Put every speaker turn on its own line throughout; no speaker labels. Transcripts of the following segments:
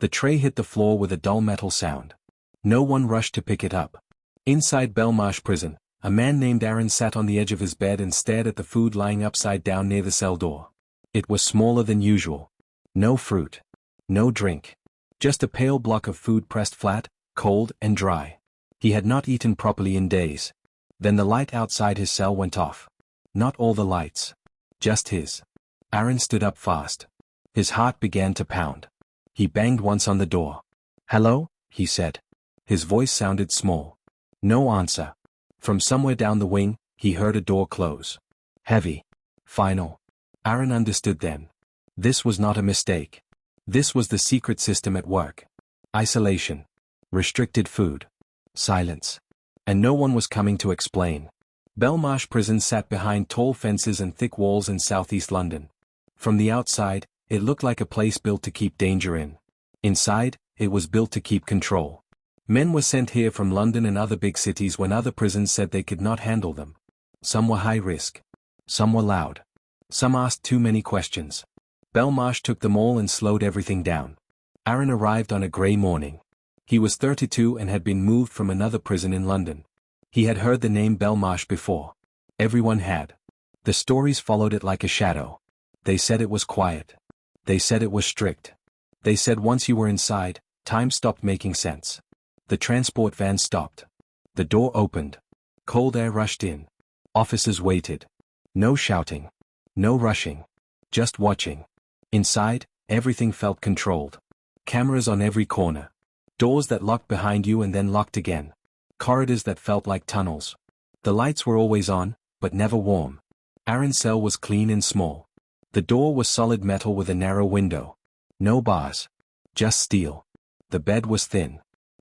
The tray hit the floor with a dull metal sound. No one rushed to pick it up. Inside Belmarsh Prison, a man named Aaron sat on the edge of his bed and stared at the food lying upside down near the cell door. It was smaller than usual. No fruit. No drink. Just a pale block of food pressed flat, cold and dry. He had not eaten properly in days. Then the light outside his cell went off. Not all the lights. Just his. Aaron stood up fast. His heart began to pound. He banged once on the door. "Hello?" he said. His voice sounded small. No answer. From somewhere down the wing, he heard a door close. Heavy. Final. Aaron understood then. This was not a mistake. This was the secret system at work. Isolation. Restricted food. Silence. And no one was coming to explain. Belmarsh Prison sat behind tall fences and thick walls in southeast London. From the outside, it looked like a place built to keep danger in. Inside, it was built to keep control. Men were sent here from London and other big cities when other prisons said they could not handle them. Some were high risk. Some were loud. Some asked too many questions. Belmarsh took them all and slowed everything down. Aaron arrived on a grey morning. He was 32 and had been moved from another prison in London. He had heard the name Belmarsh before. Everyone had. The stories followed it like a shadow. They said it was quiet. They said it was strict. They said once you were inside, time stopped making sense. The transport van stopped. The door opened. Cold air rushed in. Officers waited. No shouting. No rushing. Just watching. Inside, everything felt controlled. Cameras on every corner. Doors that locked behind you and then locked again. Corridors that felt like tunnels. The lights were always on, but never warm. Aaron's cell was clean and small. The door was solid metal with a narrow window. No bars. Just steel. The bed was thin.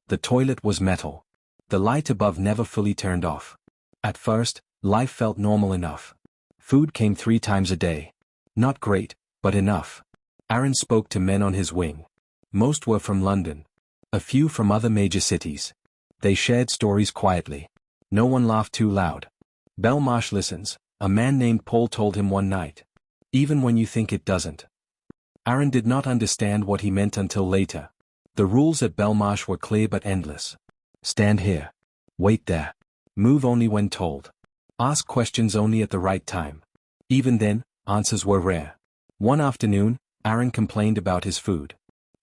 The toilet was metal. The light above never fully turned off. At first, life felt normal enough. Food came 3 times a day. Not great, but enough. Aaron spoke to men on his wing. Most were from London. A few from other major cities. They shared stories quietly. No one laughed too loud. Belmarsh listens, a man named Paul told him one night. Even when you think it doesn't. Aaron did not understand what he meant until later. The rules at Belmarsh were clear but endless. Stand here. Wait there. Move only when told. Ask questions only at the right time. Even then, answers were rare. One afternoon, Aaron complained about his food.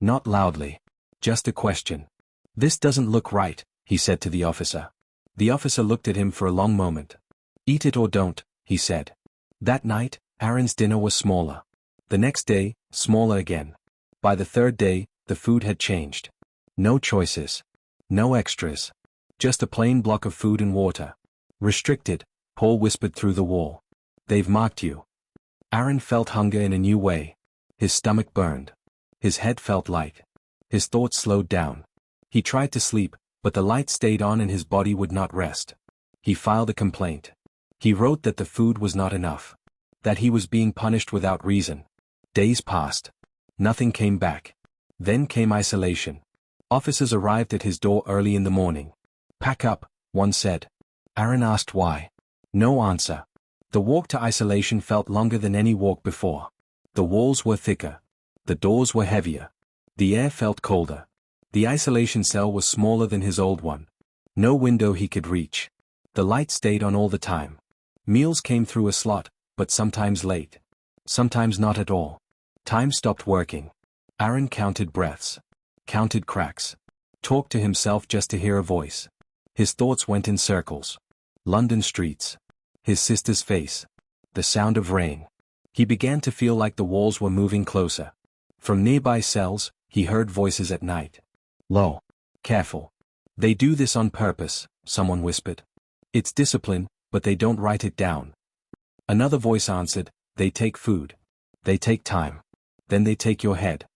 Not loudly. Just a question. "This doesn't look right," he said to the officer. The officer looked at him for a long moment. "Eat it or don't," he said. That night, Aaron's dinner was smaller. The next day, smaller again. By the 3rd day, the food had changed. No choices. No extras. Just a plain block of food and water. "Restricted," Paul whispered through the wall. "They've marked you." Aaron felt hunger in a new way. His stomach burned. His head felt light. His thoughts slowed down. He tried to sleep, but the light stayed on and his body would not rest. He filed a complaint. He wrote that the food was not enough. That he was being punished without reason. Days passed. Nothing came back. Then came isolation. Officers arrived at his door early in the morning. "Pack up," one said. Aaron asked why. No answer. The walk to isolation felt longer than any walk before. The walls were thicker. The doors were heavier. The air felt colder. The isolation cell was smaller than his old one. No window he could reach. The light stayed on all the time. Meals came through a slot, but sometimes late. Sometimes not at all. Time stopped working. Aaron counted breaths. Counted cracks. Talked to himself just to hear a voice. His thoughts went in circles. London streets. His sister's face. The sound of rain. He began to feel like the walls were moving closer. From nearby cells, he heard voices at night. "Low. Careful. They do this on purpose," someone whispered. "It's discipline, but they don't write it down." Another voice answered, "They take food. They take time. Then they take your head."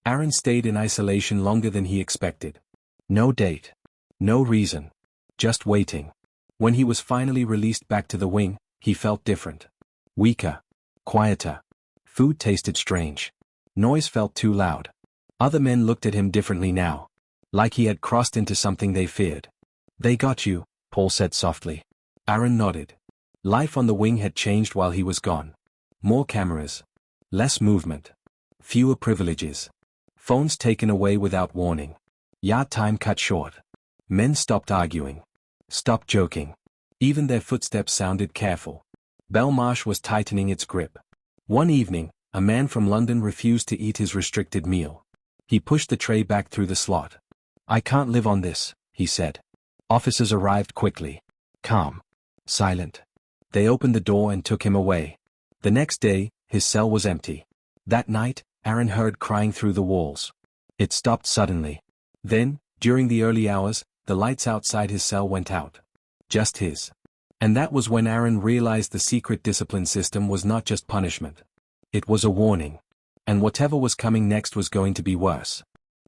Aaron stayed in isolation longer than he expected. No date. No reason. Just waiting. When he was finally released back to the wing, he felt different. Weaker. Quieter. Food tasted strange. Noise felt too loud. Other men looked at him differently now. Like he had crossed into something they feared. "They got you," Paul said softly. Aaron nodded. Life on the wing had changed while he was gone. More cameras. Less movement. Fewer privileges. Phones taken away without warning. Yard time cut short. Men stopped arguing. Stopped joking. Even their footsteps sounded careful. Belmarsh was tightening its grip. One evening, a man from London refused to eat his restricted meal. He pushed the tray back through the slot. "I can't live on this," he said. Officers arrived quickly. Calm. Silent. They opened the door and took him away. The next day, his cell was empty. That night, Aaron heard crying through the walls. It stopped suddenly. Then, during the early hours, the lights outside his cell went out. Just his. And that was when Aaron realized the secret discipline system was not just punishment. It was a warning. And whatever was coming next was going to be worse.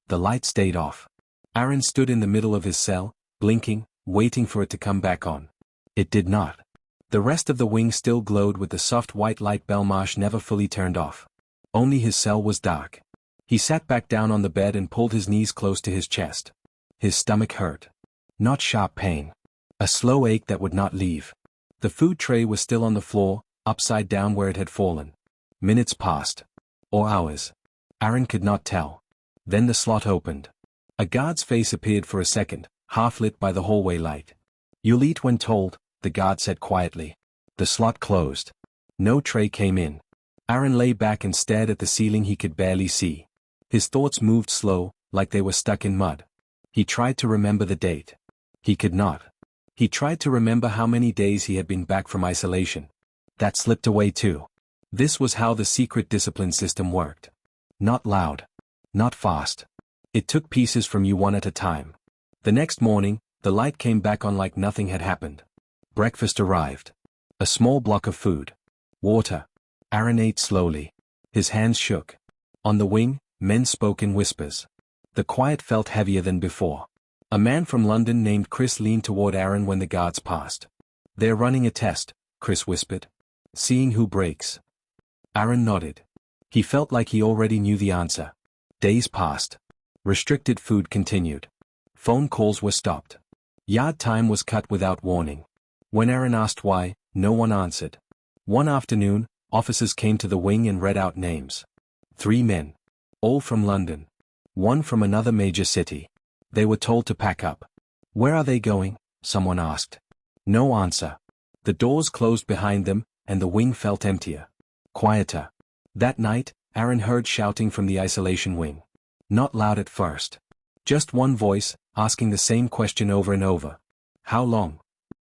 The light stayed off. Aaron stood in the middle of his cell, blinking, waiting for it to come back on. It did not. The rest of the wing still glowed with the soft white light Belmarsh never fully turned off. Only his cell was dark. He sat back down on the bed and pulled his knees close to his chest. His stomach hurt. Not sharp pain. A slow ache that would not leave. The food tray was still on the floor, upside down where it had fallen. Minutes passed. Or hours. Aaron could not tell. Then the slot opened. A guard's face appeared for a second, half lit by the hallway light. "You'll eat when told," the guard said quietly. The slot closed. No tray came in. Aaron lay back and stared at the ceiling he could barely see. His thoughts moved slow, like they were stuck in mud. He tried to remember the date. He could not. He tried to remember how many days he had been back from isolation. That slipped away too. This was how the secret discipline system worked. Not loud. Not fast. It took pieces from you one at a time. The next morning, the light came back on like nothing had happened. Breakfast arrived. A small block of food. Water. Aaron ate slowly. His hands shook. On the wing, men spoke in whispers. The quiet felt heavier than before. A man from London named Chris leaned toward Aaron when the guards passed. "They're running a test," Chris whispered. "Seeing who breaks." Aaron nodded. He felt like he already knew the answer. Days passed. Restricted food continued. Phone calls were stopped. Yard time was cut without warning. When Aaron asked why, no one answered. One afternoon, officers came to the wing and read out names. 3 men. All from London. One from another major city. They were told to pack up. "Where are they going?" someone asked. No answer. The doors closed behind them, and the wing felt emptier. Quieter. That night, Aaron heard shouting from the isolation wing. Not loud at first. Just one voice, asking the same question over and over. "How long?"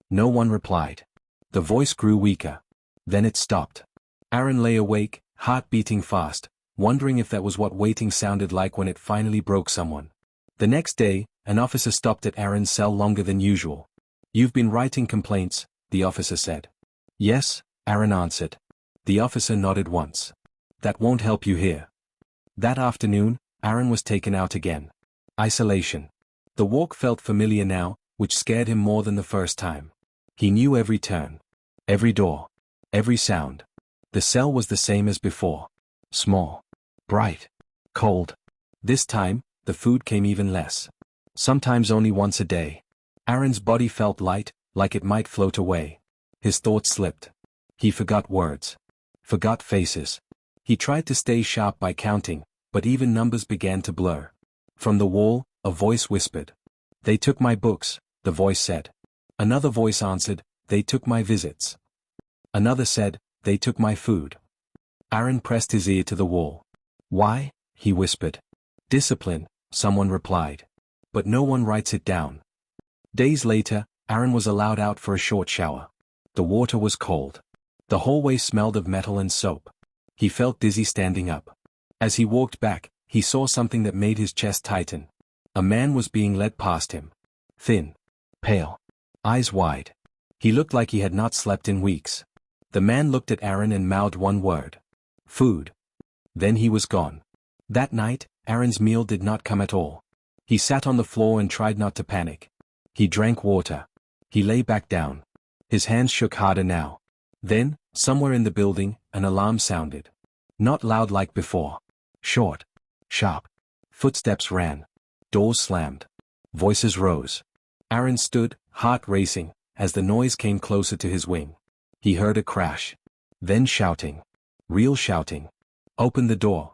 No one replied. The voice grew weaker. Then it stopped. Aaron lay awake, heart beating fast, wondering if that was what waiting sounded like when it finally broke someone. The next day, an officer stopped at Aaron's cell longer than usual. "You've been writing complaints," the officer said. "Yes," Aaron answered. The officer nodded once. "That won't help you here." That afternoon, Aaron was taken out again. Isolation. The walk felt familiar now, which scared him more than the first time. He knew every turn. Every door. Every sound. The cell was the same as before. Small. Bright. Cold. This time, the food came even less. Sometimes only once a day. Aaron's body felt light, like it might float away. His thoughts slipped. He forgot words. Forgot faces. He tried to stay sharp by counting, but even numbers began to blur. From the wall, a voice whispered. "They took my books," the voice said. Another voice answered, "They took my visits." Another said, "They took my food." Aaron pressed his ear to the wall. "Why?" he whispered. "Discipline," someone replied. "But no one writes it down." Days later, Aaron was allowed out for a short shower. The water was cold. The hallway smelled of metal and soap. He felt dizzy standing up. As he walked back, he saw something that made his chest tighten. A man was being led past him. Thin. Pale. Eyes wide. He looked like he had not slept in weeks. The man looked at Aaron and mouthed one word. "Food." Then he was gone. That night, Aaron's meal did not come at all. He sat on the floor and tried not to panic. He drank water. He lay back down. His hands shook harder now. Then, somewhere in the building, an alarm sounded. Not loud like before. Short. Sharp. Footsteps ran. Doors slammed. Voices rose. Aaron stood, heart racing, as the noise came closer to his wing. He heard a crash. Then shouting. Real shouting. "Open the door."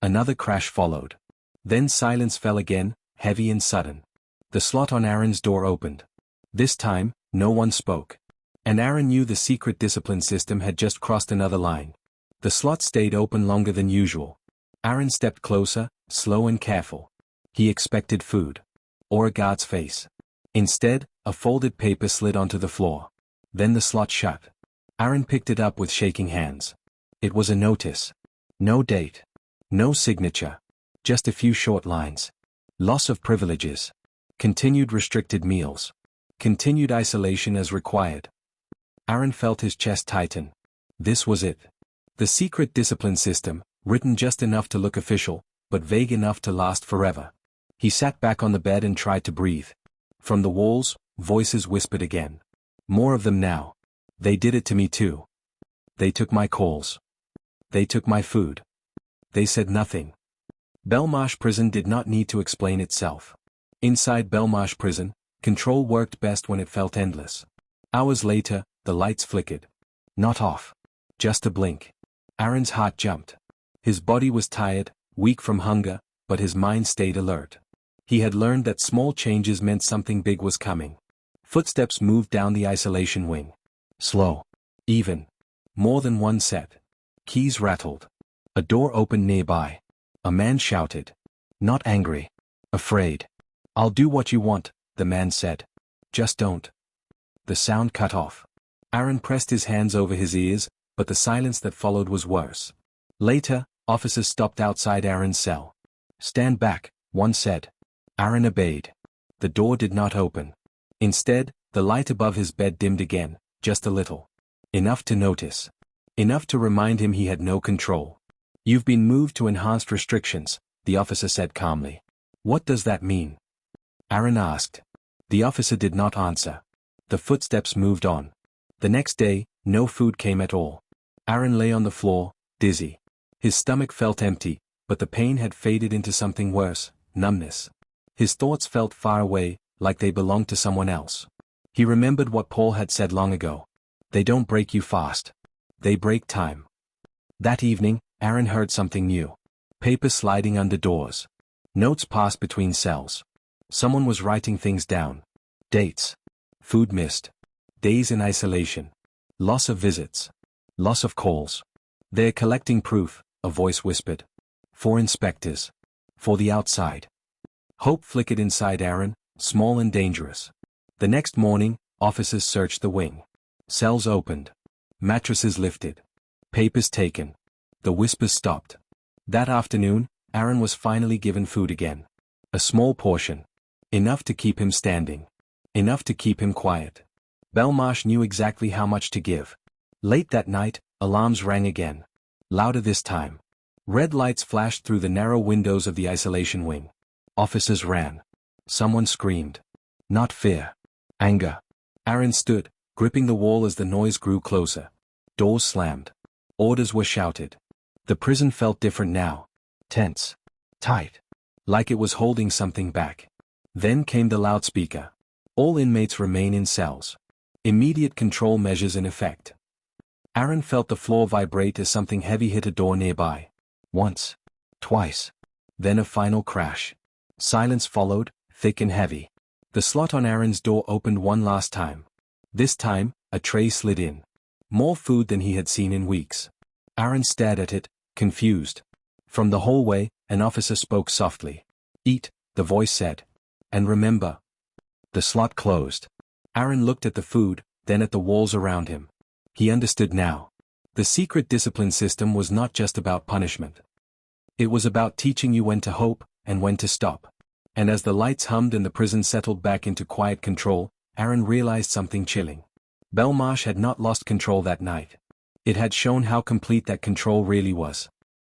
Another crash followed. Then silence fell again, heavy and sudden. The slot on Aaron's door opened. This time, no one spoke. And Aaron knew the secret discipline system had just crossed another line. The slot stayed open longer than usual. Aaron stepped closer, slow and careful. He expected food. Or a guard's face. Instead, a folded paper slid onto the floor. Then the slot shut. Aaron picked it up with shaking hands. It was a notice. No date. No signature. Just a few short lines. Loss of privileges. Continued restricted meals. Continued isolation as required. Aaron felt his chest tighten. This was it. The secret discipline system, written just enough to look official, but vague enough to last forever. He sat back on the bed and tried to breathe. From the walls, voices whispered again. More of them now. They did it to me too. They took my calls. They took my food. They said nothing. Belmarsh Prison did not need to explain itself. Inside Belmarsh Prison, control worked best when it felt endless. Hours later, the lights flickered. Not off. Just a blink. Aaron's heart jumped. His body was tired, weak from hunger, but his mind stayed alert. He had learned that small changes meant something big was coming. Footsteps moved down the isolation wing. Slow. Even. More than one set. Keys rattled. A door opened nearby. A man shouted. Not angry. Afraid. I'll do what you want, the man said. Just don't. The sound cut off. Aaron pressed his hands over his ears, but the silence that followed was worse. Later, officers stopped outside Aaron's cell. Stand back, one said. Aaron obeyed. The door did not open. Instead, the light above his bed dimmed again, just a little. Enough to notice. Enough to remind him he had no control. You've been moved to enhanced restrictions, the officer said calmly. What does that mean? Aaron asked. The officer did not answer. The footsteps moved on. The next day, no food came at all. Aaron lay on the floor, dizzy. His stomach felt empty, but the pain had faded into something worse, numbness. His thoughts felt far away, like they belonged to someone else. He remembered what Paul had said long ago. They don't break you fast. They break time. That evening, Aaron heard something new. Paper sliding under doors. Notes passed between cells. Someone was writing things down. Dates. Food missed. Days in isolation. Loss of visits. Loss of calls. They're collecting proof, a voice whispered. For inspectors. For the outside. Hope flickered inside Aaron, small and dangerous. The next morning, officers searched the wing. Cells opened. Mattresses lifted. Papers taken. The whispers stopped. That afternoon, Aaron was finally given food again. A small portion. Enough to keep him standing. Enough to keep him quiet. Belmarsh knew exactly how much to give. Late that night, alarms rang again. Louder this time. Red lights flashed through the narrow windows of the isolation wing. Officers ran. Someone screamed. Not fear. Anger. Aaron stood, gripping the wall as the noise grew closer. Doors slammed. Orders were shouted. The prison felt different now. Tense. Tight. Like it was holding something back. Then came the loudspeaker. All inmates remain in cells. Immediate control measures in effect. Aaron felt the floor vibrate as something heavy hit a door nearby. Once. Twice. Then a final crash. Silence followed, thick and heavy. The slot on Aaron's door opened one last time. This time, a tray slid in. More food than he had seen in weeks. Aaron stared at it, confused. From the hallway, an officer spoke softly. Eat, the voice said. And remember. The slot closed. Aaron looked at the food, then at the walls around him. He understood now. The secret discipline system was not just about punishment. It was about teaching you when to hope, and when to stop. And as the lights hummed and the prison settled back into quiet control, Aaron realized something chilling. Belmarsh had not lost control that night. It had shown how complete that control really was.